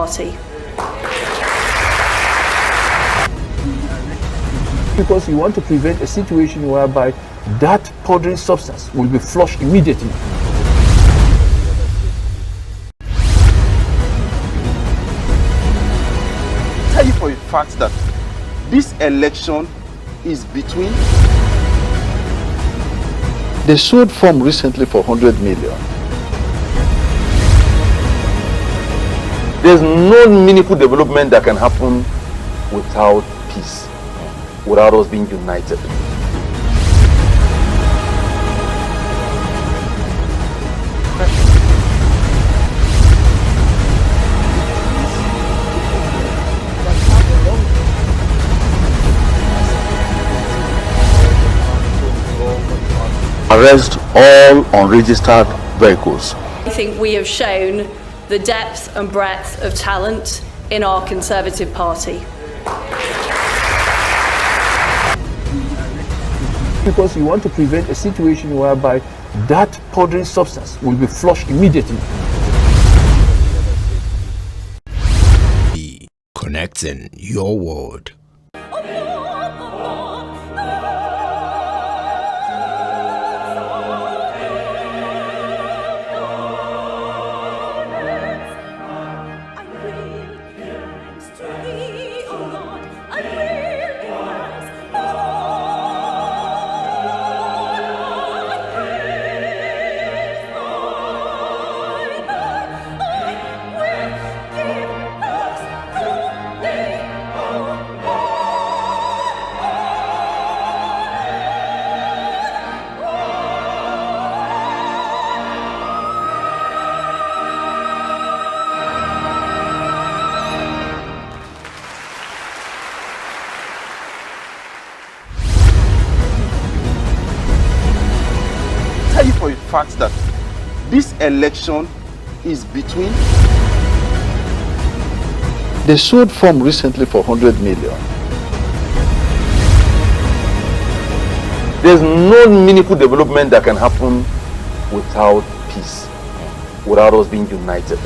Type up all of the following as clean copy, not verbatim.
party. Because you want to prevent a situation whereby that powdery substance will be flushed immediately. Tell you for a fact that this election is between. They sold form recently for 100 million. There's no meaningful development that can happen without peace, without us being united. Arrest all unregistered vehicles. I think we have shown the depth and breadth of talent in our Conservative Party. Because you want to prevent a situation whereby that powdery substance will be flushed immediately. Connecting your world. Tell you for a fact that this election is between. They sold form recently for 100 million. There's no meaningful development that can happen without peace, without us being united.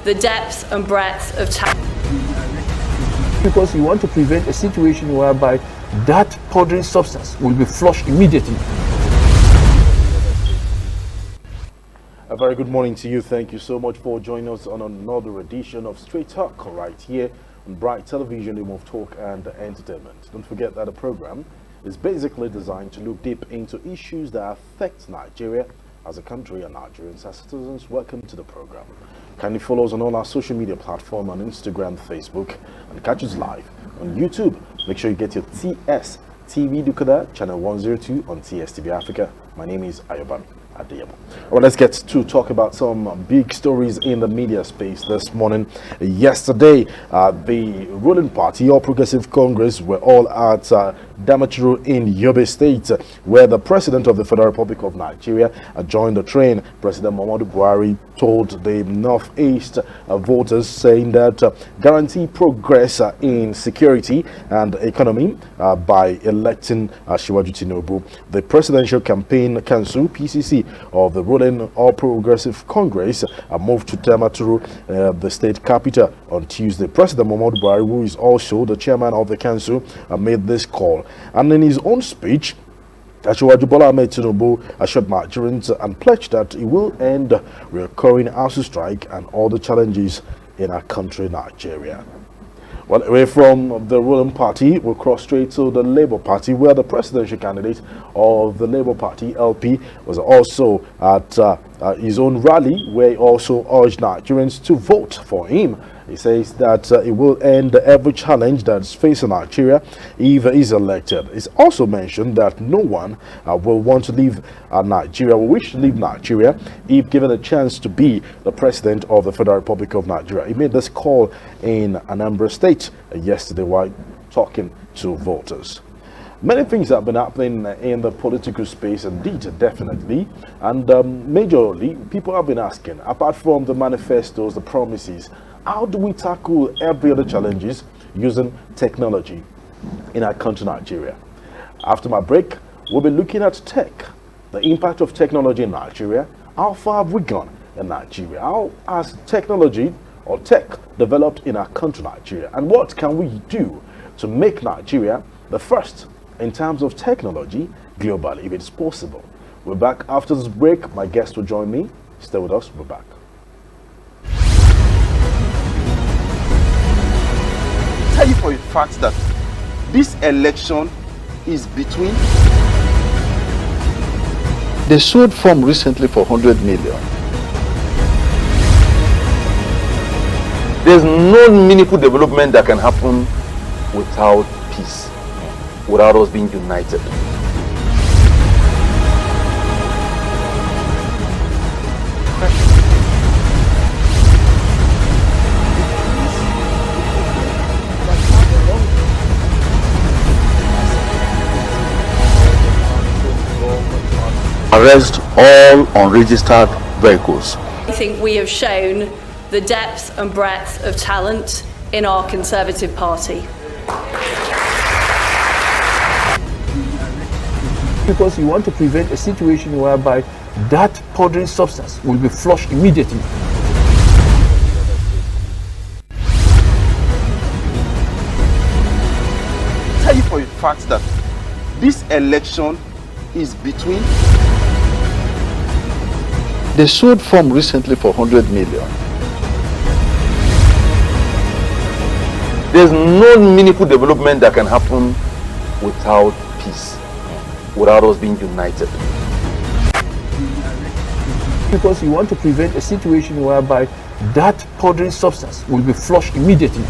The depth and breadth of talent. Because you want to prevent a situation whereby that powdery substance will be flushed immediately. A very good morning to you. Thank you so much for joining us on another edition of Staright Talk right here on Bright Television, home of talk and entertainment. Don't forget that the program is basically designed to look deep into issues that affect Nigeria as a country and Nigerians as citizens. Welcome to the program. Kindly follow us on all our social media platforms on Instagram, Facebook, and catch us live on YouTube. Make sure you get your TS TV Dukoda channel 102 on TSTV Africa. My name is Ayobami Adeyemo. Well, let's get to talk about some big stories in the media space this morning. Yesterday, the ruling party, All Progressive Congress, were all at Damaturu in Yobe State, where the President of the Federal Republic of Nigeria joined the train. President Muhammadu Buhari told the Northeast voters, saying that guarantee progress in security and economy by electing Asiwaju Tinubu. The Presidential Campaign Council, PCC, of the ruling All Progressive Congress moved to Damaturu, the state capital, on Tuesday. President Muhammadu Buhari, who is also the chairman of the council, made this call. And in his own speech, Asiwaju Bola Ahmed Tinubu assured Nigerians and pledged that he will end recurring house strike and all the challenges in our country, Nigeria. Well, away from the ruling party, we'll cross straight to the Labour Party, where the presidential candidate of the Labour Party, LP, was also at his own rally, where he also urged Nigerians to vote for him. He says that it will end every challenge that's facing Nigeria if he is elected. It's also mentioned that no one will want to leave Nigeria, will wish to leave Nigeria if given a chance to be the president of the Federal Republic of Nigeria. He made this call in Anambra State yesterday while talking to voters. Many things have been happening in the political space, indeed, definitely. And majorly, people have been asking, apart from the manifestos, the promises, how do we tackle every other challenges using technology in our country, Nigeria? After my break, we'll be looking at tech the impact of technology in Nigeria. How far have we gone in Nigeria? How has technology or tech developed in our country, Nigeria? And what can we do to make Nigeria the first in terms of technology globally, if it's possible? We're back after this break. My guest will join me. Stay with us. We're back. Tell you for a fact that this election is between. They sold form recently for 100 million. There's no meaningful development that can happen without peace, without us being united. Arrest all unregistered vehicles. I think we have shown the depth and breadth of talent in our Conservative Party. Because you want to prevent a situation whereby that powdery substance will be flushed immediately. Tell you for a fact that this election is between. They sold form recently for 100 million. There's no meaningful development that can happen without peace, without us being united. Because you want to prevent a situation whereby that powdery substance will be flushed immediately.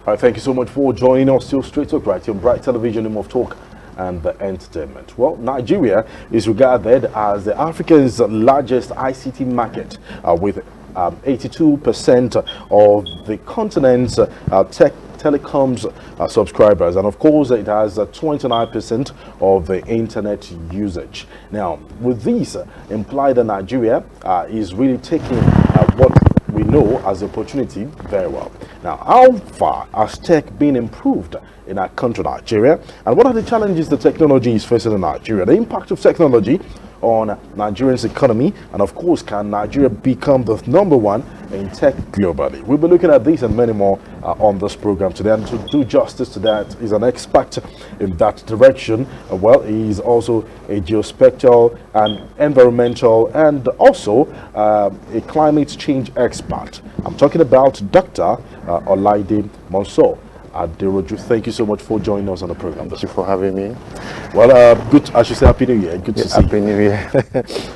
All right, thank you so much for joining us. Still Straight Talk right here on Bright Television, home of talk and the entertainment. Well, Nigeria is regarded as the Africa's largest ICT market, with 82% of the continent's telecoms subscribers, and of course it has 29% of the internet usage. Now, with these imply that Nigeria is really taking what we know as opportunity very well. Now, how far has tech been improved in our country, Nigeria, and what are the challenges the technology is facing in Nigeria? The impact of technology on Nigeria's economy, and of course, can Nigeria become the #1 in tech globally? We'll be looking at this and many more on this program today, and to do justice to that is an expert in that direction. Well, he is also a geospatial and environmental and also a climate change expert. I'm talking about Dr. Olaide Monsor Aderoju. Thank you so much for joining us on the program. Thank you for having me. Well, good. I should say Happy New Year. Good to see you. Happy New Year.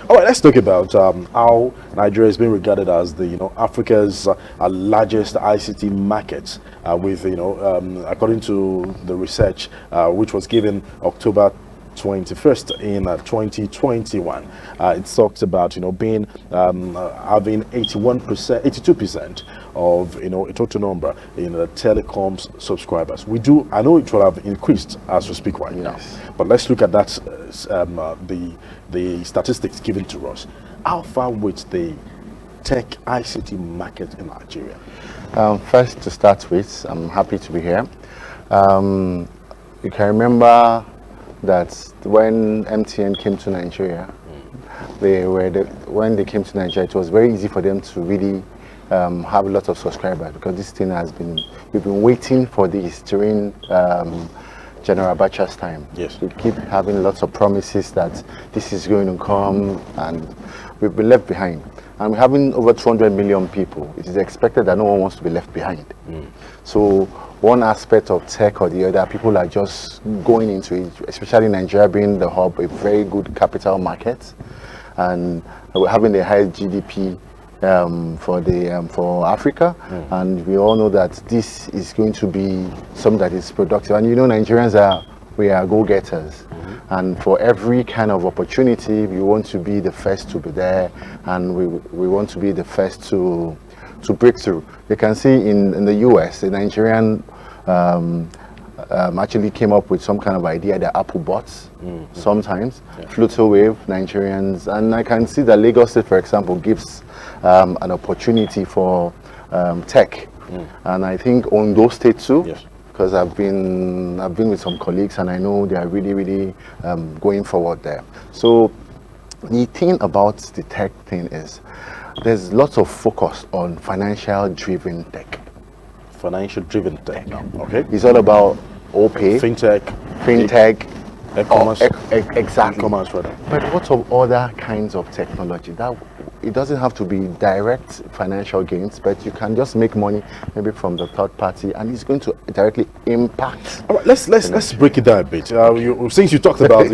All right, let's talk about how Nigeria has been regarded as the Africa's largest ICT market, with according to the research which was given October 21st in 2021. It talks about being having 82% of a total number in the telecoms subscribers. I know it will have increased as we speak right now, but let's look at that the statistics given to us. How far with the tech ICT market in Nigeria? First, to start with, I'm happy to be here. You can remember that when MTN came to Nigeria, when they came to Nigeria, it was very easy for them to really have a lot of subscribers, because this thing we've been waiting for this during General Abacha's time. Yes. We keep having lots of promises that this is going to come, and we've been left behind. And we're having over 200 million people. It is expected that no one wants to be left behind. So one aspect of tech or the other, people are just going into it, especially Nigeria being the hub, a very good capital market, and we're having the highest GDP for Africa, and we all know that this is going to be something that is productive. And Nigerians we are go-getters, and for every kind of opportunity, we want to be the first to be there, and we want to be the first to break through. You can see in the US, the Nigerian actually came up with some kind of idea that Apple bots sometimes, Flutterwave, Nigerians, and I can see that Lagos State, for example, gives an opportunity for tech, and I think Ondo State too. because I've been with some colleagues and I know they are really going forward there. So the thing about the tech thing is there's lots of focus on financial driven tech. Financial driven tech now. Okay. It's all about OPay, fintech, e-commerce. Exactly. E-commerce, rather. But what of other kinds of technology? That it doesn't have to be direct financial gains, but you can just make money maybe from the third party, and it's going to directly impact. All right, let's break it down a bit. Since you talked about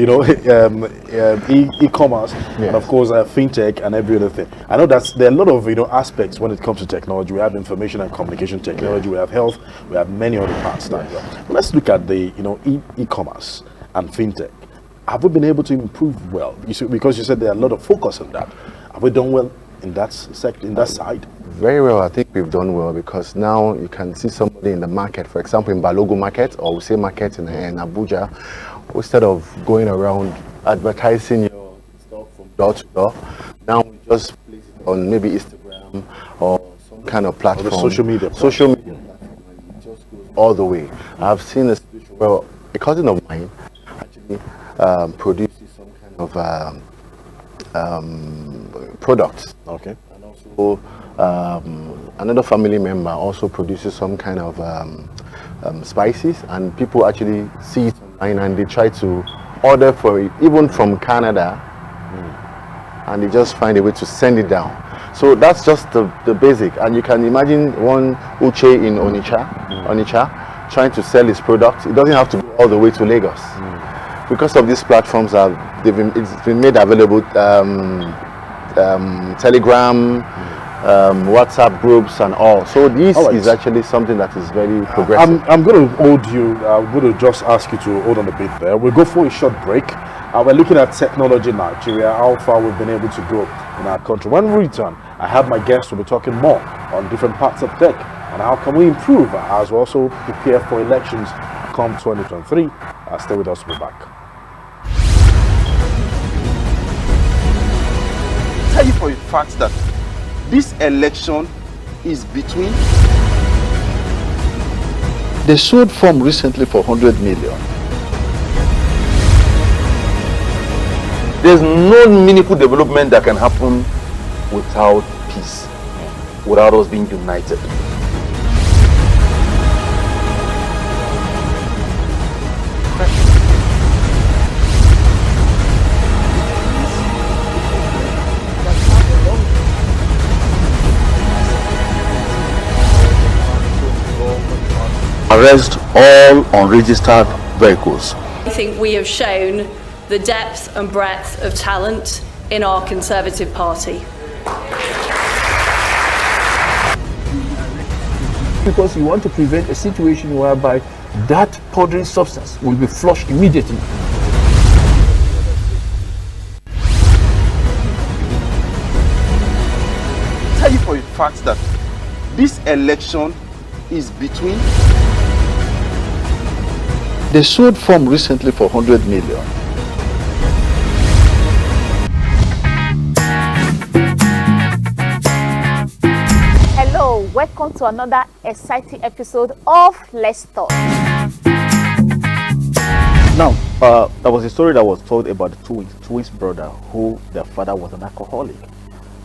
e-commerce and of course fintech and every other thing, I know that there are a lot of aspects when it comes to technology. We have information and communication technology, we have health, we have many other parts. But let's look at the e-commerce and fintech. Have we been able to improve well? Because you said there are a lot of focus on that. Have we done well in that sector, in that side? Very well. I think we've done well, because now you can see somebody in the market, for example, in Balogo market, or we say market in Abuja, instead of going around advertising your stuff from door to door, now we just place it on maybe Instagram or some kind of platform. Or the social media platform, and it just goes all the way. I've seen a situation where a cousin of mine actually produces some kind of products. Okay. And also another family member also produces some kind of spices, and people actually see it online and they try to order for it, even from Canada, and they just find a way to send it down. So that's just the basic, and you can imagine one Uche in Onitsha trying to sell his product. It doesn't have to go all the way to Lagos. Because of these platforms, it's been made available, Telegram, WhatsApp groups and all. So this is actually something that is very progressive. I'm going to hold you, I'm going to just ask you to hold on a bit there. We'll go for a short break. We're looking at technology in Nigeria, how far we've been able to go in our country. When we return, I have my guests will be talking more on different parts of tech and how can we improve as we also prepare for elections come 2023. Stay with us, we'll be back. Tell you for a fact that this election is between. They sold form recently for 100 million. There's no meaningful development that can happen without peace, without us being united. Arrest all unregistered vehicles. I think we have shown the depth and breadth of talent in our Conservative Party. Because you want to prevent a situation whereby that powdery substance will be flushed immediately. Tell you for a fact that this election is between. They sold form recently for 100 million. Hello, welcome to another exciting episode of Let's Talk. Now, there was a story that was told about the twins brother who their father was an alcoholic.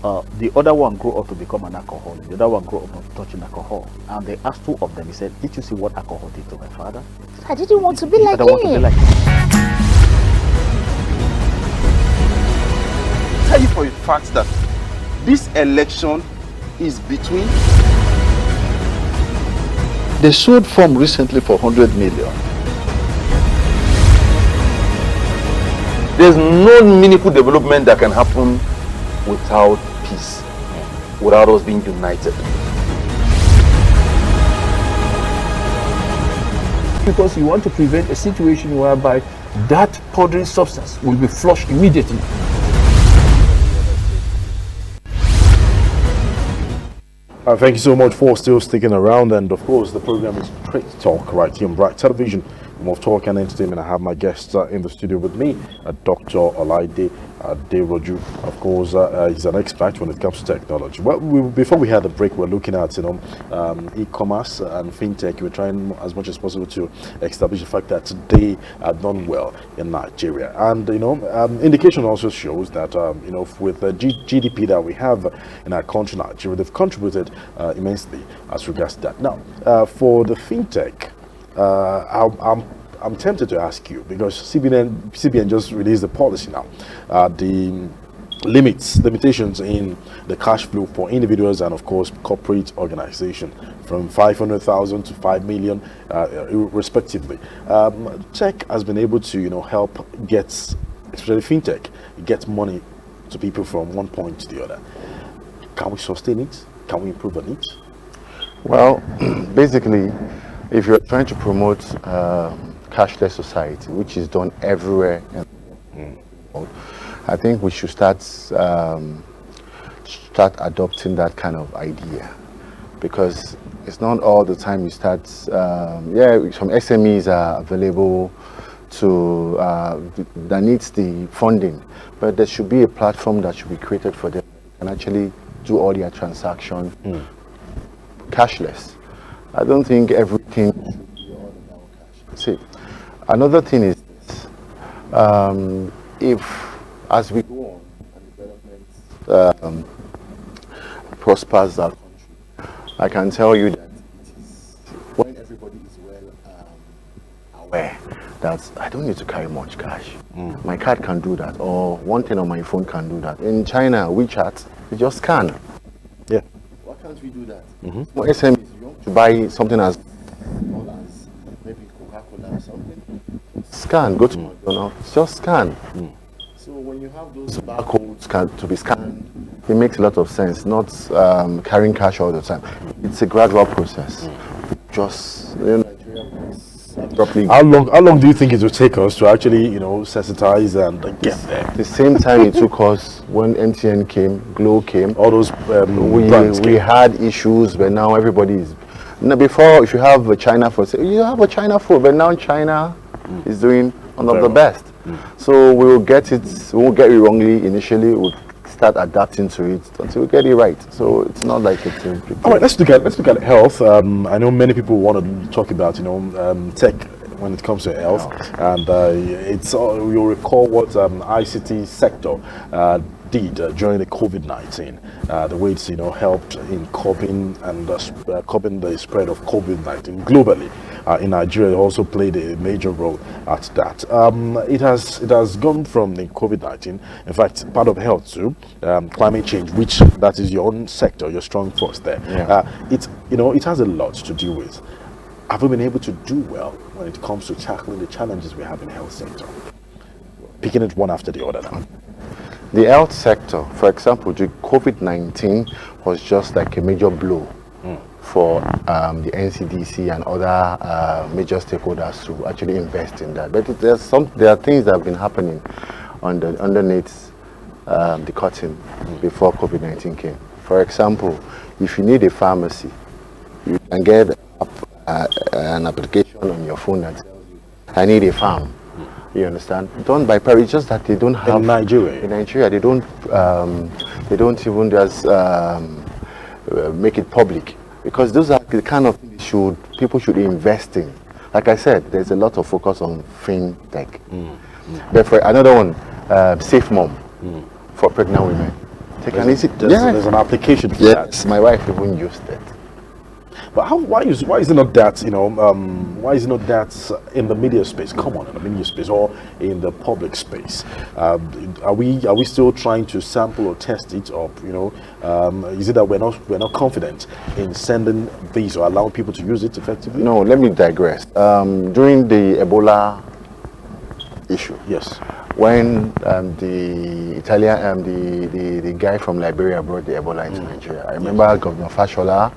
The other one grew up to become an alcoholic. The other one grew up not touching alcohol. And they asked two of them, he said, did you see what alcohol did to my father? I didn't want to be like I want to be him. like him. Tell you for a fact that this election is between. They sold form recently for 100 million. There's no meaningful development that can happen without peace, without us being united. Because you want to prevent a situation whereby that powdery substance will be flushed immediately. Thank you so much for still sticking around, and of course the program is Staright Talk right here on Bright Television. of Talk and Entertainment. I have my guest in the studio with me, Dr. Olaide Deroju. Of course, he's an expert when it comes to technology. Well, before we had the break, we're looking at e-commerce and fintech. We're trying as much as possible to establish the fact that they are done well in Nigeria, and indication also shows that with the GDP that we have in our country, Nigeria, they've contributed immensely as regards to that. Now, for the fintech, I'm tempted to ask you, because CBN just released the policy now, the limitations in the cash flow for individuals and of course corporate organization from 500,000 to 5 million respectively. Tech has been able to help get, especially fintech, get money to people from one point to the other. Can we sustain it? Can we improve on it? Well, basically, if you're trying to promote cashless society, which is done everywhere in the world, I think we should start adopting that kind of idea, because it's not all the time you start. Some SMEs are available to that needs the funding, but there should be a platform that should be created for them and actually do all their transactions cashless. I don't think everything should be all about cash. See, another thing is if as we go on and development prospers our country, I can tell you that it is when everybody is well aware that I don't need to carry much cash. My card can do that, or one thing on my phone can do that. In China, WeChat, you just scan. Yeah. Why can't we do that? For SMEs, you want to buy something as small as maybe Coca-Cola or something, scan, go to McDonald's, just scan. So when you have those barcodes to be scanned, it makes a lot of sense, not carrying cash all the time. It's a gradual process. Just, How long do you think it will take us to actually, sensitize and get there? The same time it took us when MTN came, Glo came. All those we had issues, but now everybody is. Before, if you have a China phone, you have a China phone, but now China is doing one of the best. So we will get it. We won't get it wrongly initially. We'll start adapting to it until we get it right. So it's not like it's a big all right. Let's look at health. I know many people want to talk about tech when it comes to health, and you'll recall what ICT sector did during the COVID-19, the way it's helped in curbing the spread of COVID-19 globally. In Nigeria, it also played a major role at that. It has gone from the COVID-19, in fact, part of health too, climate change, which that is your own sector, your strong force there. It has a lot to do with. Have we been able to do well when it comes to tackling the challenges we have in the health sector? Picking it one after the other now. The health sector, for example, the COVID-19 was just like a major blow for the NCDC and other major stakeholders to actually invest in that. But there are things that have been happening underneath the curtain before COVID-19 came. For example, if you need a pharmacy, you can get an application on your phone that tells you, I need a farm. You understand? Done by parents, just that they don't have in Nigeria. In Nigeria, they don't even just make it public, because those are the kind of things people should invest in. Like I said, there's a lot of focus on fintech. But for another one, Safe Mom for pregnant women. There's an application for that. Yes, my wife even used it. But why is it not that why is it not that in the media space? Come on, in the media space or in the public space? Are we still trying to sample or test it, or is it that we're not confident in sending these or allowing people to use it effectively? No, let me digress. During the Ebola issue, yes, when the Italian the guy from Liberia brought the Ebola into Nigeria, I remember Governor Fashola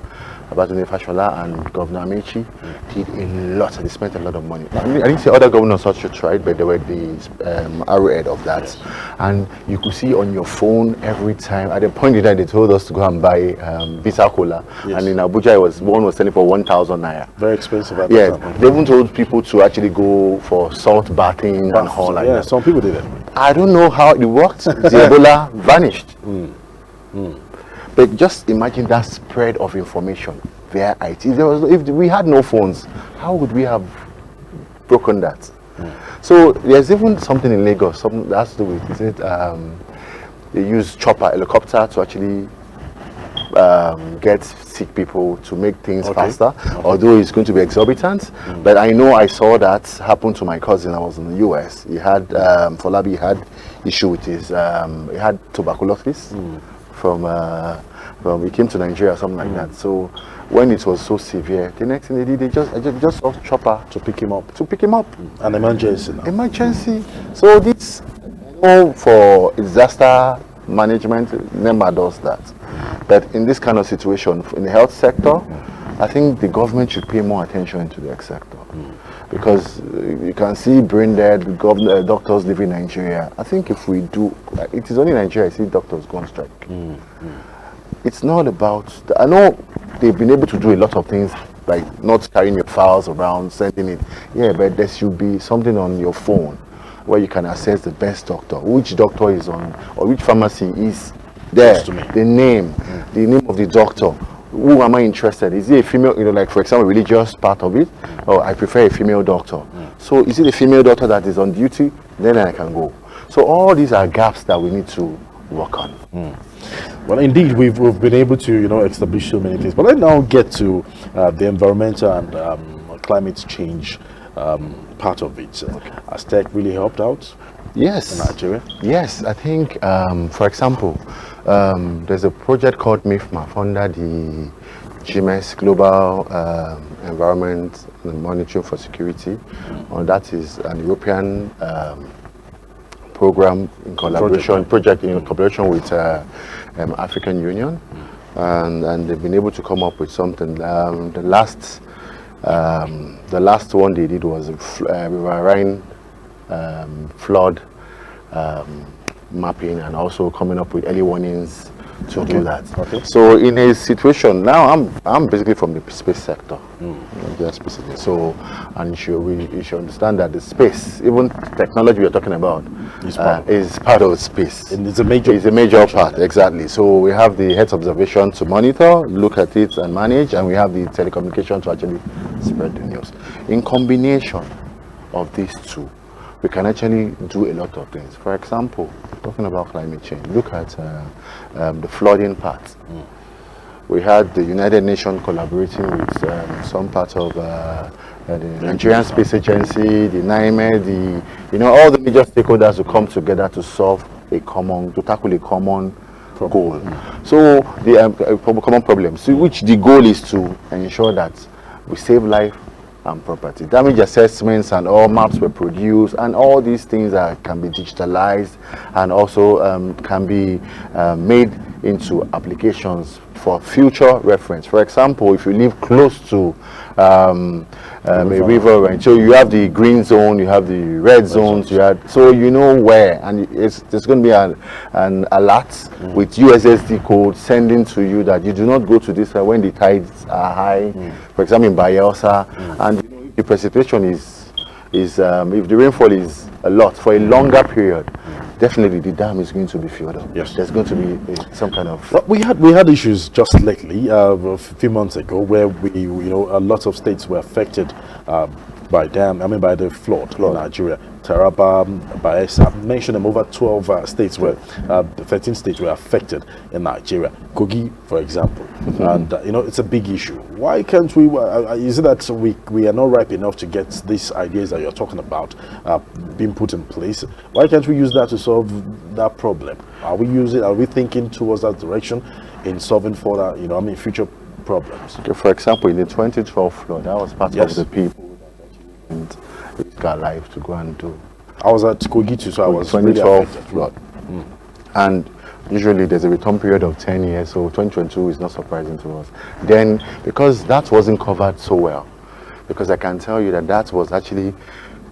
Abatune Fashola and Governor Amechi did a lot. They spent a lot of money. I didn't say other governors also tried, but they were the arrowhead of that. Yes. And you could see on your phone every time. At the point in time, they told us to go and buy Vita Cola. Yes. And in Abuja, one was selling for 1,000 naira. Very expensive. Yeah, they even told people to actually go for salt bathing and all like that. Some people did it. I don't know how it worked. The Ebola vanished. But just imagine that spread of information via IT. If we had no phones, how would we have broken that? So there's even something in Lagos, something that has to do with, is it, they use helicopter to actually get sick people to make things faster, although it's going to be exorbitant. But I know I saw that happen to my cousin. I was in the US. He had, Folabi had issue with his, he had tuberculosis from he came to Nigeria or something like that. So when it was so severe, the next thing they did, they just off chopper to pick him up. An emergency. Emergency. So this, for disaster management, NEMA does that. But in this kind of situation, in the health sector, I think the government should pay more attention to the health sector. Because you can see brain dead, doctors leaving Nigeria. I think if we do, it is only Nigeria I see doctors go on strike. It's not about, I know they've been able to do a lot of things, like not carrying your files around, sending it. Yeah, but there should be something on your phone where you can access the best doctor, which doctor is on, or which pharmacy is there, the name of the doctor. Who am I interested? Is it a female, like for example, religious part of it, or I prefer a female doctor. So is it a female doctor that is on duty? Then I can go. So all these are gaps that we need to work on. Well, indeed, we've been able to establish so many things. But let's now get to the environmental and climate change part of it. Has tech really helped out? Yes. In Nigeria? Yes, I think, for example, there's a project called MIFMAF under the GMS, Global Environment and Monitoring for Security. That is an European program in collaboration, project in collaboration with African Union, and they've been able to come up with something. The last one they did was River Rhine flood mapping, and also coming up with early warnings to do that. So in a situation now, I'm basically from the space sector, just basically. So, and you should understand that the space, even technology we're talking about, is part of space. And it's a major part, exactly. So we have the Earth observation to monitor, look at it and manage, and we have the telecommunication to actually spread the news. In combination of these two, we can actually do a lot of things. For example, talking about climate change, look at the flooding part. We had the United Nations collaborating with some part of the Nigerian Space Agency, the NIME, all the major stakeholders to come together to to tackle a common goal. So the common problem, which the goal is to ensure that we save life and property. Damage assessments and all maps were produced, and all these things can be digitalized and also can be made into applications for future reference. For example, if you live close to a river, right? So you have the green zone, you have the red zones, so you know where, and there's going to be an alert with USSD code sending to you that you do not go to this when the tides are high. For example, in Bayelsa, and if the precipitation is if the rainfall is a lot for a longer period, definitely the dam is going to be filled up. Yes, there's going to be some kind of. Well, we had issues just lately, a few months ago, where a lot of states were affected by the flood in Nigeria. Taraba, Bayelsa, I mentioned them, over 12 states 13 states were affected in Nigeria. Kogi, for example, and it's a big issue. Why can't we? Is it that we are not ripe enough to get these ideas that you're talking about being put in place? Why can't we use that to solve that problem? Are we thinking towards that direction in solving further, future problems? Okay, for example, in the 2012 flood, that was part of the people that risk our life to go and do. I was at Kogi too, so I was 2012 flood. And Usually there's a return period of 10 years, so 2022 is not surprising to us. Then, because that wasn't covered so well, because I can tell you that was actually,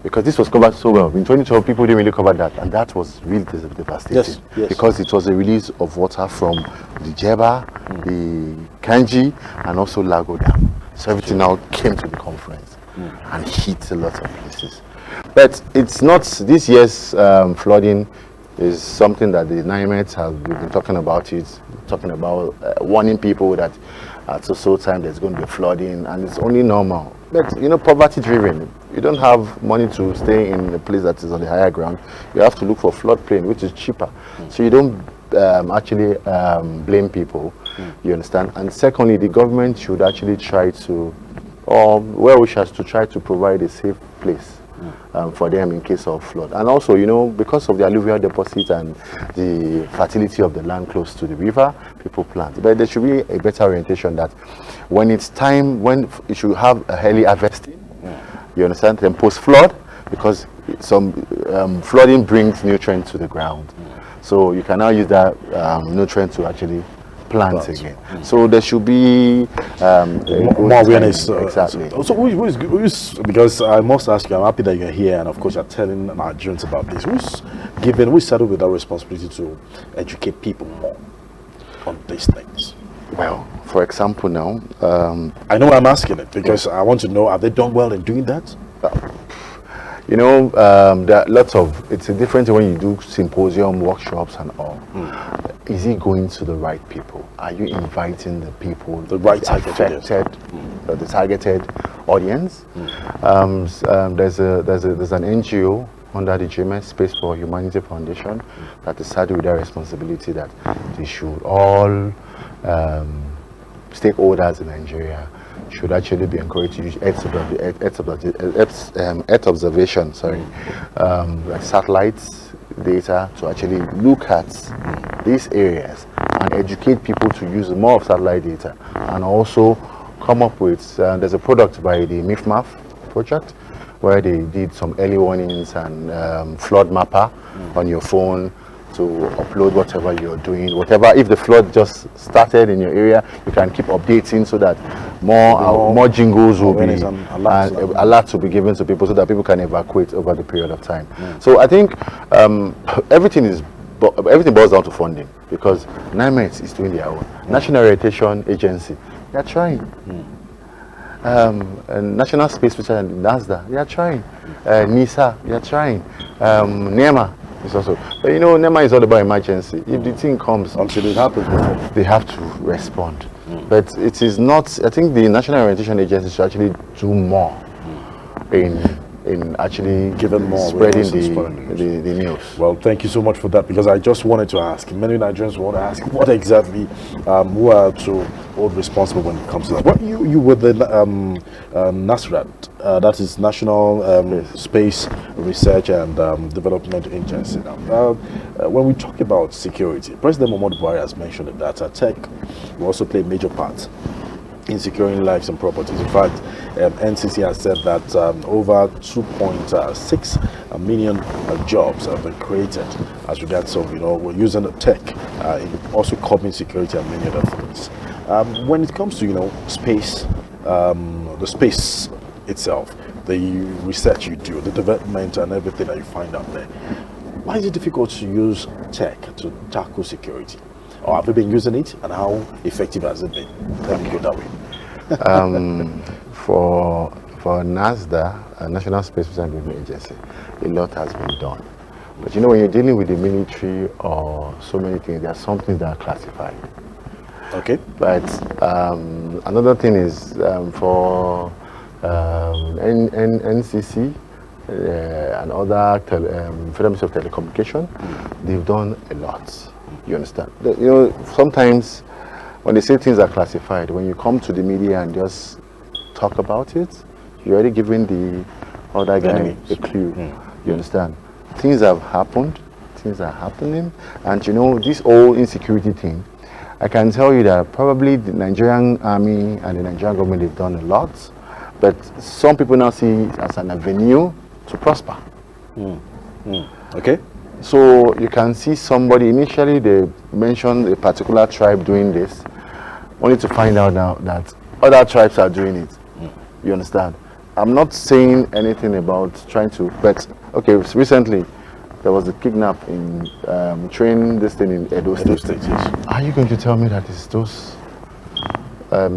because this was covered so well. In 2012, people didn't really cover that, and that was really devastating. Yes, yes. Because it was a release of water from the Jeba, the Kanji, and also Lago Dam. So everything now came to the conference and hit a lot of places. But it's not, this year's flooding is something that the NIMET have been talking about warning people that at so time there's going to be flooding, and it's only normal. But poverty driven, you don't have money to stay in a place that is on the higher ground. You have to look for floodplain, which is cheaper. So you don't actually blame people, you understand? And secondly, the government should actually try to, or well wishes to try to provide a safe place for them in case of flood. And also, because of the alluvial deposit and the fertility of the land close to the river, people plant. But there should be a better orientation that when it's time, when you should have a early harvesting, you understand, then post-flood, because some flooding brings nutrients to the ground. So you can now use that nutrient to actually plant again. So there should be more awareness. Exactly. So who's, because I must ask you, I'm happy that you're here, and of course you're telling Nigerians about this. Who's started with that responsibility to educate people more on these things? Well, for example now, I know I'm asking it because I want to know, have they done well in doing that? There are lots of, it's a different when you do symposium, workshops and all. Is it going to the right people? Are you inviting the people, the right targeted, the targeted audience? There's an NGO under the GMS Space for Humanity Foundation that decided with their responsibility that they should all stakeholders in Nigeria should actually be encouraged to use Earth observation, like satellites data to actually look at these areas and educate people to use more of satellite data, and also come up with, there's a product by the MIFMAF project where they did some early warnings and flood mapper on your phone to upload whatever you're doing, if the flood just started in your area, you can keep updating so that more jingles will be, alerts will be given to people so that people can evacuate over the period of time. So I think everything boils down to funding, because NIMET is doing their own. National Orientation Agency, they are trying. And National Space Research and NASDA, they are trying. NISA, they are trying. NEMA is also. But NEMA is all about emergency. If the thing comes, until it happens, they have to respond. But it is not, I think the National Orientation Agency should actually do more in actually spreading the news. Well, thank you so much for that, because I just wanted to ask, many Nigerians want to ask what exactly who are to hold responsible when it comes to that. What you were the NASRAD, that is National Space Research and Development Agency. When we talk about security, President Muhammadu Buhari has mentioned that tech will also play a major part in securing lives and properties. In fact, NCC has said that over 2.6 million jobs have been created as regards of, we're using tech, also covering security and many other things. When it comes to, space, the space itself, the research you do, the development and everything that you find out there, why is it difficult to use tech to tackle security? Or have you been using it, and how effective has it been? Let me go that way. For NASDA, National Space Research and Development Agency, a lot has been done. But when you're dealing with the military or so many things, there are some things that are classified. Okay. But another thing is for NCC and other Federal Ministry of Telecommunication, they've done a lot. You understand? Sometimes when they say things are classified, when you come to the media and just talk about it, you're already giving the other guy a clue. You understand? Things have happened, things are happening, and this whole insecurity thing, I can tell you that probably the Nigerian army and the Nigerian government have done a lot, but some people now see it as an avenue to prosper. Okay. So you can see somebody, initially they mentioned a particular tribe doing this, only to find out now that other tribes are doing it. You understand? I'm not saying anything about trying to, but okay, recently there was a kidnap in train this thing in Edo State. Yes. Are you going to tell me that it's those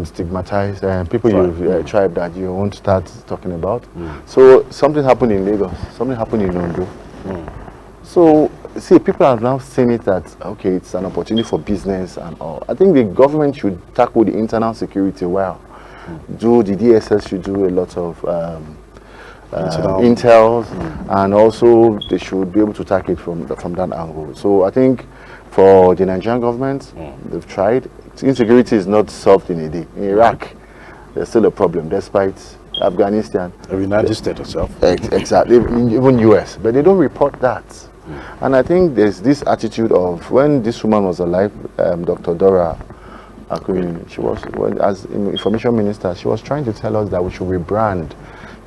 stigmatized people you tribe that you won't start talking about? So something happened in Lagos, something happened in Ondo. So see, people have now seen it that okay, it's an opportunity for business and all. I think the government should tackle the internal security well. The DSS should do a lot of intels, and also they should be able to tackle it from that angle. So I think for the Nigerian government, they've tried. Insecurity is not solved in a day. In Iraq, there's still a problem, despite Afghanistan. The United States itself. Exactly, even US, but they don't report that. And I think there's this attitude of, when this woman was alive, Dr. Dora Akunyili, she was, as information minister, she was trying to tell us that we should rebrand.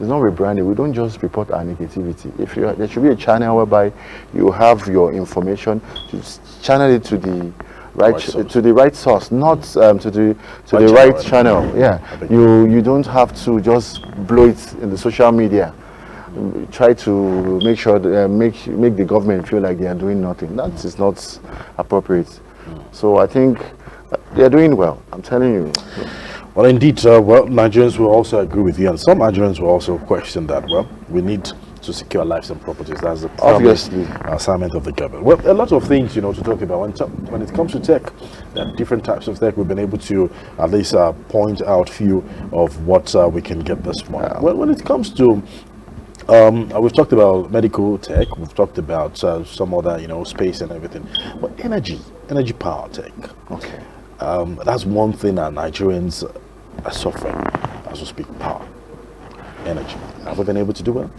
It's not rebranding. We don't just report our negativity. There should be a channel whereby you have your information, to channel it to the right source, not to the right channel. Yeah, you don't have to just blow it in the social media. Try to make sure that, make the government feel like they are doing nothing. That is not appropriate. So I think they are doing well. I'm telling you. Well, indeed, well, Nigerians will also agree with you, and some Nigerians will also question that. Well, we need to secure lives and properties. That's the obviously assignment of the government. Well, a lot of things, to talk about when it comes to tech. There are different types of tech. We've been able to at least point out few of what we can get this morning. Well, when it comes to we've talked about medical tech, we've talked about some other, space and everything, but energy power tech. Okay. That's one thing that Nigerians are suffering as we speak. Power, energy. Have we been able to do well?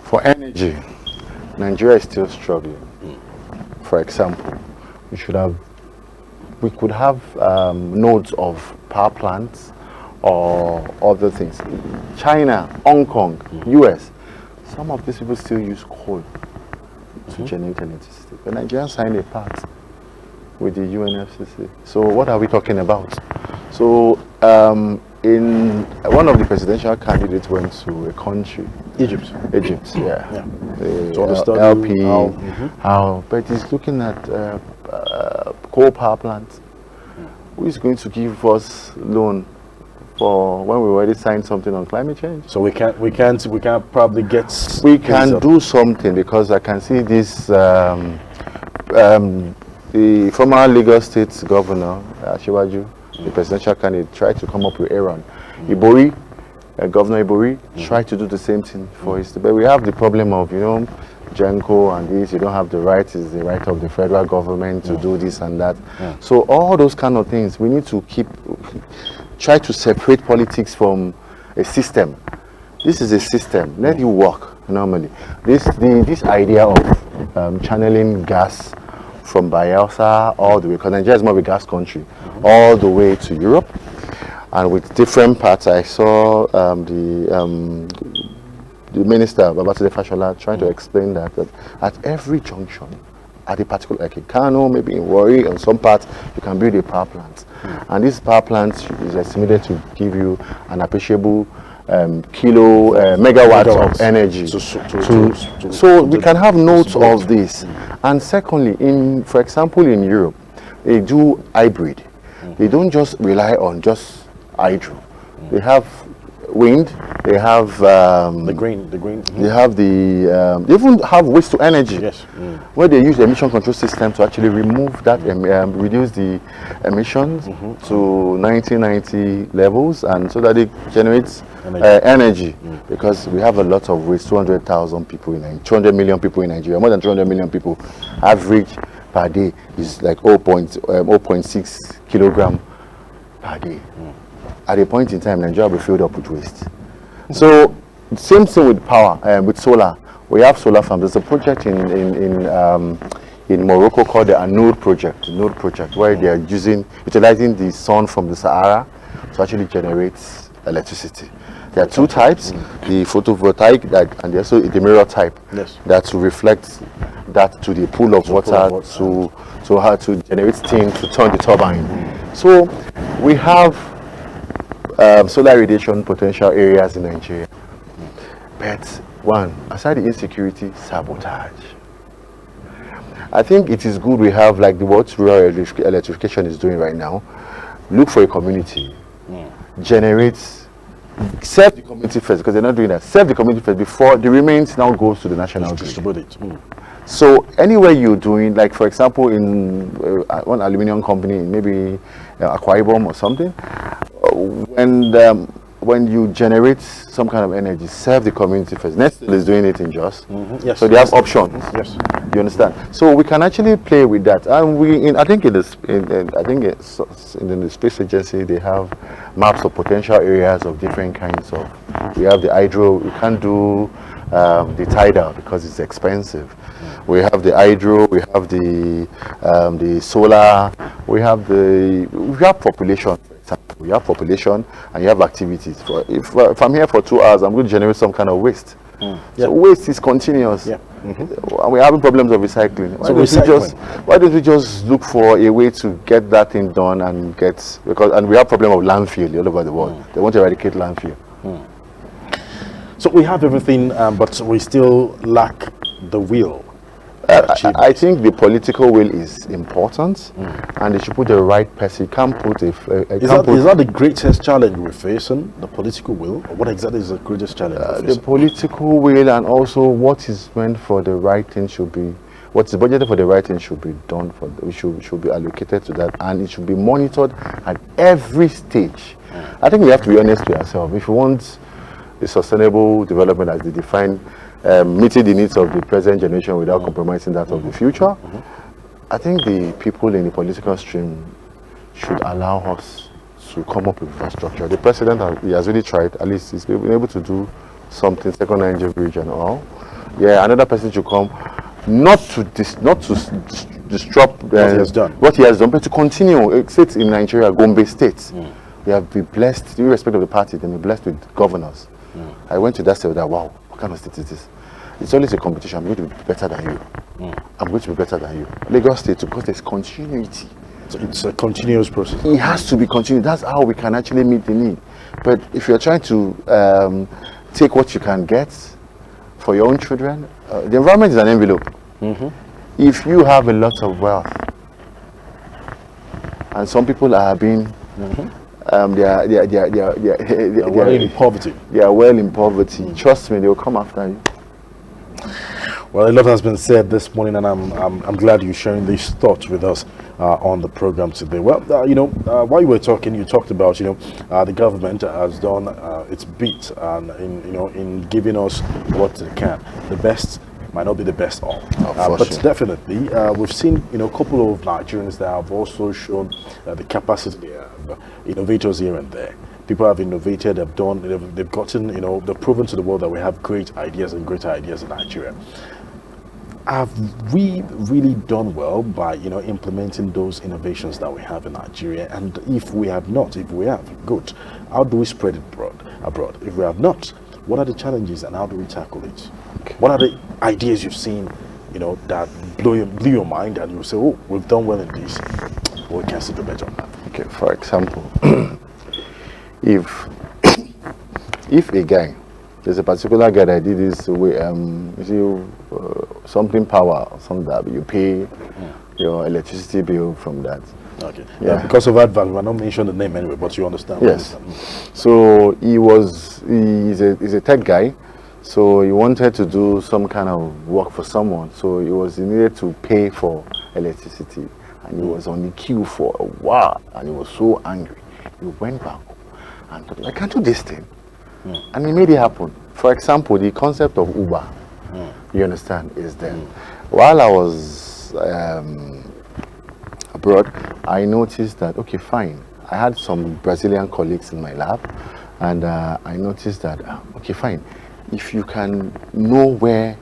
For energy, Nigeria is still struggling. For example, we could have nodes of power plants or other things. China, Hong Kong, US, some of these people still use coal to generate electricity. But Nigeria signed a pact with the UNFCCC. So what are we talking about? So in one of the presidential candidates went to a country, Egypt, yeah. To LP, but he's looking at coal power plants. Who is going to give us loan for when we already signed something on climate change? So we can't probably get. We can do something, because I can see this. The former Lagos State Governor Asiwaju, the presidential candidate, tried to come up with Aaron Ibori. Governor Ibori tried to do the same thing for his. But we have the problem of Genco and this. You don't have the rights. It's the right of the federal government to do this and that. So all those kind of things, we need to try to separate politics from a system. This is a system. Let it work normally. This idea of channeling gas from Bayelsa all the way, because Nigeria is more of a gas country, all the way to Europe, and with different parts. I saw the minister Babatunde Fashola trying to explain that at every junction, at a particular, like in Kano, maybe in Warri, on some parts, you can build a power plant, and this power plant is estimated to give you an appreciable megawatts of energy. So we can have notes of this. And secondly, for example, in Europe, they do hybrid. They don't just rely on just hydro. They have wind. They have the green. They have they even have waste to energy. Yes. Where they use the emission control system to actually remove that, reduce the emissions to 1990 levels, and so that it generates energy. Because we have a lot of waste. 200,000 people 200 million people in Nigeria. More than 200 million people. Average per day is like 0.6 kilogram per day. At a point in time, Nigeria will be filled up with waste. So, same thing with power, with solar. We have solar farms. There's a project in Morocco called the Node project, where they are utilizing the sun from the Sahara to actually generate electricity. There are two types: the photovoltaic and also the mirror type. Yes. That will reflect that to the pool of water to how to generate steam to turn the turbine. So we have solar radiation potential areas in Nigeria. But one, aside the insecurity, sabotage. I think it is good we have, like what rural electrification is doing right now. Look for a community, generate, serve the community first, because they're not doing that. Serve the community first before the remains now goes to the national grid. Distribute it. So anywhere you're doing, like for example in one aluminium company, maybe Akwa Ibom or something, when you generate some kind of energy, serve the community first. Nestle is doing it in Jos, Yes. so they have options. Yes. You understand? So we can actually play with that, and I think in the space agency they have maps of potential areas of different kinds of. We have the hydro. We can't do the tidal because it's expensive. We have the hydro. We have the solar. We have population. You have population and you have activities. If I'm here for 2 hours, I'm going to generate some kind of waste. So waste is continuous. And we're having problems of recycling. Why don't we just look for a way to get that thing done and and we have problem of landfill all over the world. They want to eradicate landfill. So we have everything, but we still lack the will. I think the political will is important, and they should put the right person. You can't put is that the greatest challenge we're facing, the political will? Or what exactly is the greatest challenge we're facing? The political will, and also what is meant for the right thing should be, what's budgeted for the right thing should be done for. We should be allocated to that, and it should be monitored at every stage. I think we have to be honest with ourselves. If we want a sustainable development as they define, meeting the needs of the present generation without compromising that of the future, I think the people in the political stream should allow us to come up with infrastructure. The president has really tried. At least he's been able to do something, second Niger bridge and all. Yeah, another person should come, not to disrupt what he has done, but to continue. States in Nigeria, Gombe State, they have been blessed, irrespective of the party, they've been blessed with governors. I went to that state that, wow, what kind of state is this? It's always a competition. I'm going to be better than you. I'm going to be better than you. Lagos State, because there's continuity. So it's a continuous process. It has to be continued. That's how we can actually meet the need. But if you're trying to take what you can get for your own children, the environment is an envelope. If you have a lot of wealth, and some people are being they are well in poverty. They are well in poverty. Trust me, they will come after you. Well, a lot has been said this morning, and I'm glad you're sharing these thoughts with us on the program today. Well, while you were talking, you talked about the government has done its bit and in giving us what it can. The best might not be the best all, but definitely we've seen a couple of Nigerians that have also shown the capacity. Innovators here and there. People have innovated, they've gotten, they've proven to the world that we have great ideas and greater ideas in Nigeria. Have we really done well by, implementing those innovations that we have in Nigeria? And if we have not, good. How do we spread it abroad? If we have not, what are the challenges and how do we tackle it? Okay. What are the ideas you've seen, that blew your mind and you say, oh, we've done well in this, but we can still do better on that? Okay, for example, if a guy, there's a particular guy that did this way, something power or something that you pay your electricity bill from that. Okay. Yeah. Because of advert, we will not mention the name anyway, but you understand. Yes. So he's a tech guy, so he wanted to do some kind of work for someone. So he needed to pay for electricity, and he was on the queue for a while, and he was so angry. He went back and thought, I can't do this thing. And he made it happen. For example, the concept of Uber, you understand, is then. While I was abroad, I noticed that, okay, fine. I had some Brazilian colleagues in my lab, and I noticed that, okay, fine. If you can know where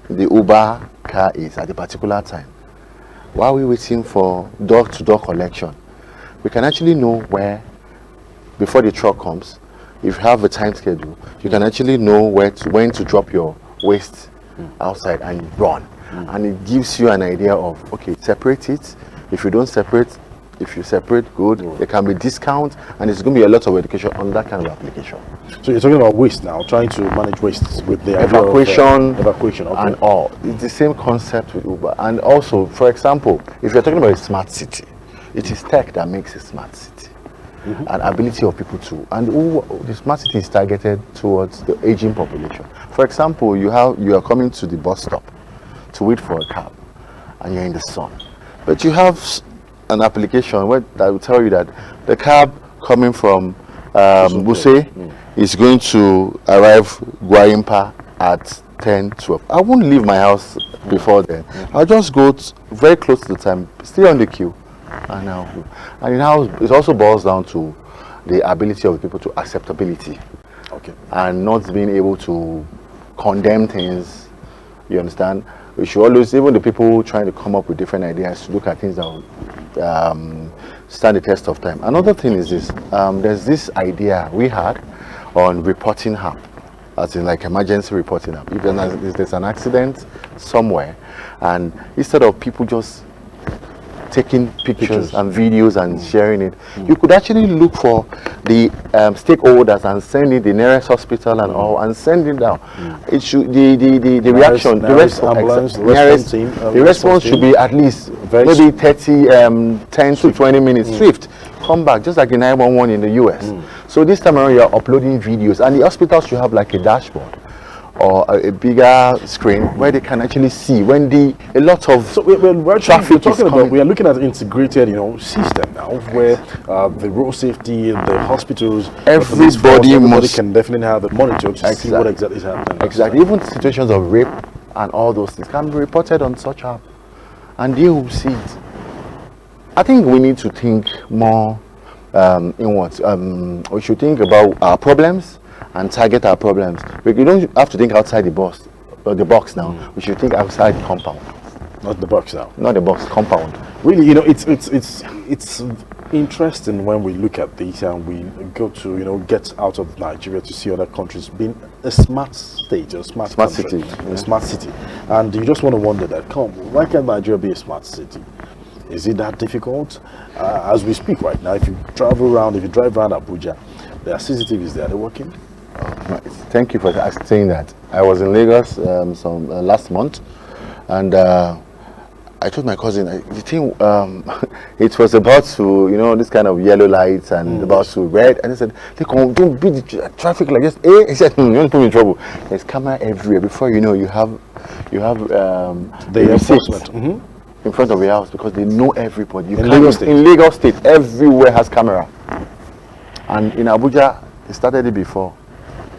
the Uber car is at a particular time, while we're waiting for door-to-door collection, we can actually know where, before the truck comes, if you have a time schedule, you can actually know when to drop your waste outside and run. And it gives you an idea of, okay, separate it. If you don't separate, if you separate, good. There can be discount, and it's going to be a lot of education on that kind of application. So you're talking about waste now, trying to manage waste with the evacuation, evacuation, okay. and all. It's the same concept with Uber. And also, for example, if you're talking about a smart city, it is tech that makes a smart city. And ability of people to, and the smart city is targeted towards the aging population. For example, you are coming to the bus stop to wait for a cab, and you're in the sun, but you have an application that will tell you that the cab coming from Buse is going to arrive Guayimpa at 10:12. I won't leave my house before then. I'll just go very close to the time, stay on the queue. And now it also boils down to the ability of people to acceptability, and not being able to condemn things. You understand? We should always, even the people trying to come up with different ideas, to look at things that will stand the test of time. Another thing is this: there's this idea we had on reporting app, as in like emergency reporting app. If there's an accident somewhere, and instead of people just taking pictures and videos and sharing it, you could actually look for the stakeholders and send it the nearest hospital and all, and send it down. It should the reaction, the response should be at least maybe 10 to 20 minutes swift. Come back, just like the 911 in the US. So this time around, you're uploading videos, and the hospitals should have like a dashboard or a bigger screen where they can actually see when a lot of traffic is coming. We are looking at integrated, system now, where the road safety, the hospitals, everybody can definitely have a monitor to see what exactly is happening. Exactly. Even situations of rape and all those things can be reported on such app, and they will see it. I think we need to think more in what we should think about our problems and target our problems. We don't have to think outside the box now. We should think outside the compound. Not the box now. Not the box, compound. Really, it's interesting when we look at this and we go to get out of Nigeria to see other countries being a smart state, a smart country, a smart city, and you just want to wonder that, why can't Nigeria be a smart city? Is it that difficult? As we speak right now, if you drive around Abuja, there are CCTVs there. They're working. Thank you for saying that. I was in Lagos last month, and I told my cousin, the thing, it was about to, this kind of yellow lights and about to red, and he said, don't beat the traffic like this. He said, you don't put me in trouble. There's camera everywhere. Before you know, you have the enforcement in front of your house, because they know everybody. In Lagos State, everywhere has camera. And in Abuja, they started it before.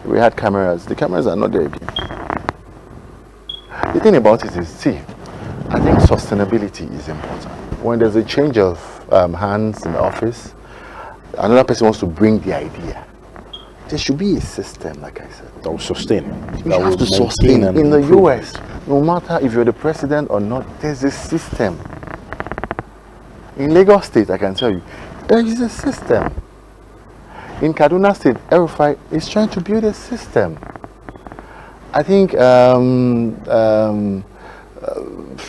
We had cameras. The cameras are not there again. The thing about it is, I think sustainability is important. When there's a change of hands in the office, another person wants to bring the idea. There should be a system, like I said, that will sustain. We have to sustain. In the US, no matter if you're the president or not, there's a system. In Lagos State, I can tell you, there is a system. In Kaduna State, Erufai is trying to build a system. I think I'm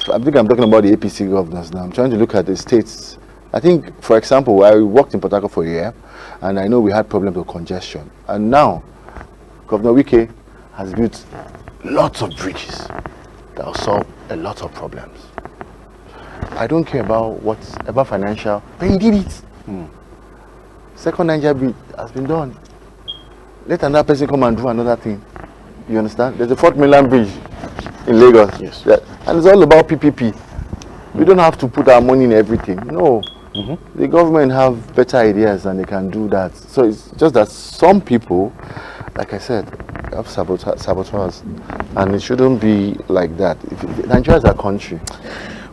talking about the APC governors now. I'm trying to look at the states. I think, for example, I worked in Port Harcourt for a year, and I know we had problems with congestion. And now, Governor Wike has built lots of bridges that will solve a lot of problems. I don't care about financial, but he did it. Second Niger bridge has been done. Let another person come and do another thing. You understand? There's a 4th mainland bridge in Lagos. Yes. And it's all about PPP. We don't have to put our money in everything. No. The government have better ideas and they can do that. So it's just that some people, like I said, have saboteurs, and it shouldn't be like that. Nigeria is a country.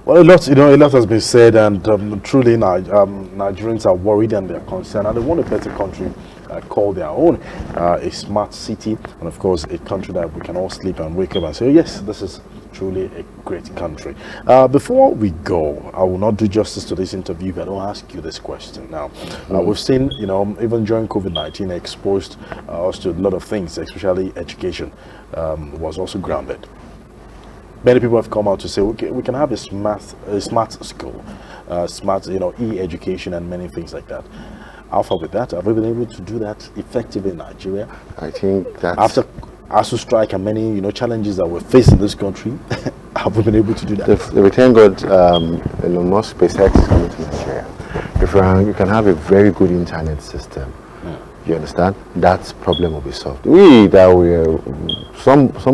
Well, a lot has been said, and truly Nigerians are worried and they're concerned, and they want a better country called their own, a smart city, and of course a country that we can all sleep and wake up and say, yes, this is truly a great country. Before we go, I will not do justice to this interview if I don't ask you this question. Now, we've seen, even during COVID-19, exposed us to a lot of things, especially education was also grounded. Many people have come out to say, okay, we can have a smart school, smart, e-education and many things like that. How far with that? Have we been able to do that effectively in Nigeria? I think that after ASU strike and many challenges that we're facing in this country, have we been able to do that? We thank God Elon Musk SpaceX is coming to Nigeria. If you can have a very good internet system, you understand, that problem will be solved. Some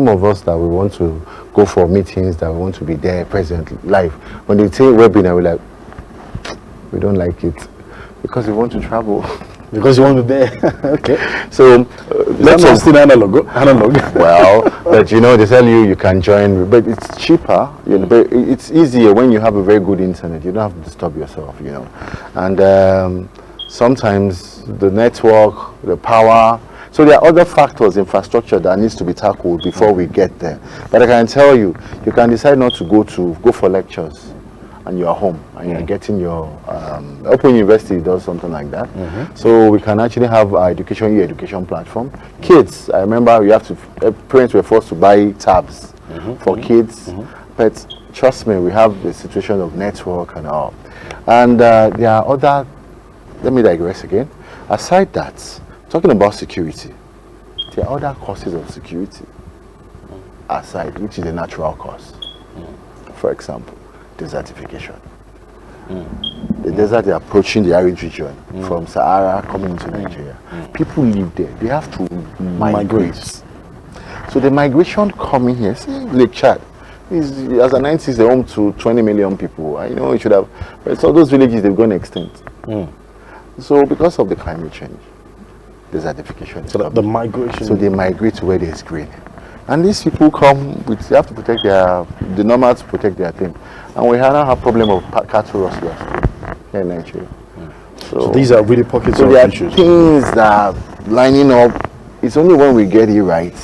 of us that we want to go for meetings, that we want to be there present live, when they say webinar, we're like, we don't like it because we want to travel. Because you want to be there. Okay. So let's not still analog. Well, but they tell you can join, but it's cheaper. But it's easier when you have a very good internet. You don't have to disturb yourself. And sometimes the network, the power. So there are other factors, infrastructure that needs to be tackled before we get there. But I can tell you, you can decide not to go for lectures, and you're home and you're getting your Open University does something like that. So we can actually have our e-education platform. Kids, I remember parents were forced to buy tabs for kids, but trust me, we have the situation of network and all. And there are other, let me digress again. Aside that, talking about security, there are other causes of security aside, which is a natural cause. For example, desertification. The desert is approaching the arid region from Sahara coming into Nigeria. People live there. They have to migrate. So the migration coming here, see Lake Chad, as a 90s, they're home to 20 million people. I know it should have, but so those villages, they've gone extinct. So because of the climate change, desertification. So the migration. So they migrate to where there's green. And these people come with, they have to protect the nomads protect their thing. And we now have problem of cattle rustlers here in Nigeria. So these are really pockets of issues. Things that are lining up. It's only when we get it right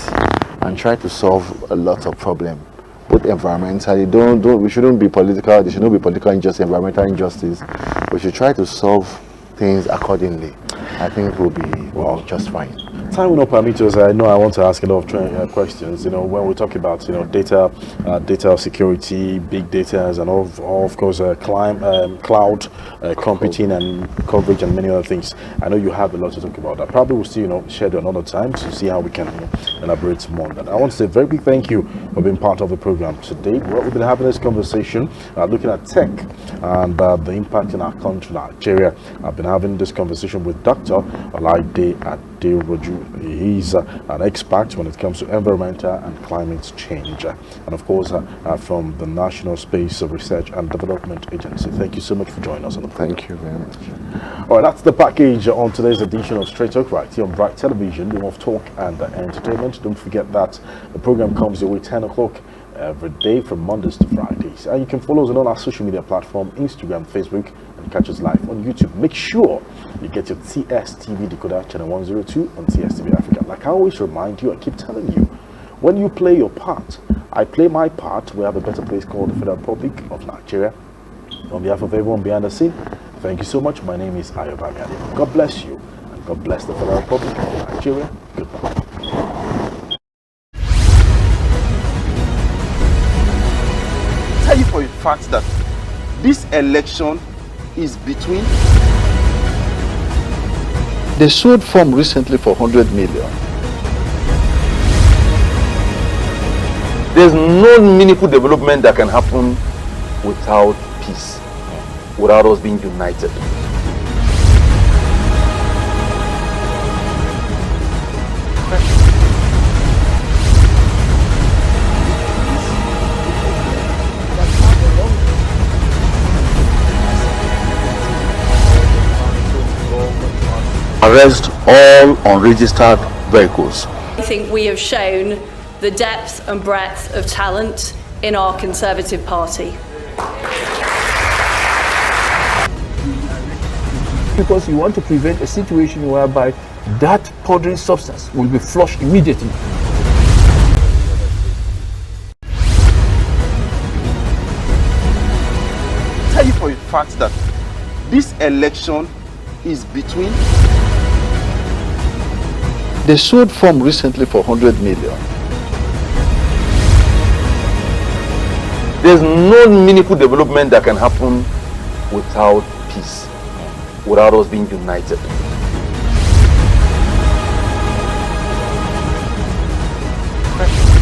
and try to solve a lot of problems, both environmentally, we shouldn't be political, there should not be political injustice, environmental injustice. We should try to solve things accordingly. I think we'll be just fine. Time will not permit us. I know I want to ask a lot of questions. When we talk about data security, big data, and of course cloud computing and coverage and many other things. I know you have a lot to talk about that. Probably we'll still schedule another time to see how we can elaborate more on that. I want to say a very big thank you for being part of the program today. We've been having this conversation looking at tech and the impact in our country, Nigeria. I've been having this conversation with Dr. Olaide Aderoju. He's an expert when it comes to environmental and climate change, and of course from the National Space Research and Development Agency. Thank you so much for joining us on the program. Thank you very much. All right, that's the package on today's edition of Straight Talk right here on Bright Television, the home of talk and entertainment. Don't forget that the program comes your way 10 o'clock every day from Mondays to Fridays, and you can follow us on all our social media platform, Instagram, Facebook, and catch us live on YouTube. Make sure you get your TSTV decoder channel 102 on TSTV Africa. Like I always remind you, I keep telling you, when you play your part, I play my part. We have a better place called the Federal Republic of Nigeria. On behalf of everyone behind the scene, thank you so much. My name is Ayobami Ade. God bless you, and God bless the Federal Republic of Nigeria. Goodbye. Tell you for a fact that this election is between. They sold farm recently for 100 million. There's no meaningful development that can happen without peace, without us being united. Arrest all unregistered vehicles. I think we have shown the depth and breadth of talent in our Conservative Party. Because you want to prevent a situation whereby that powdery substance will be flushed immediately. fact that this election is between. They sold farm recently for 100 million. There's no meaningful development that can happen without peace, without us being united. Pressure.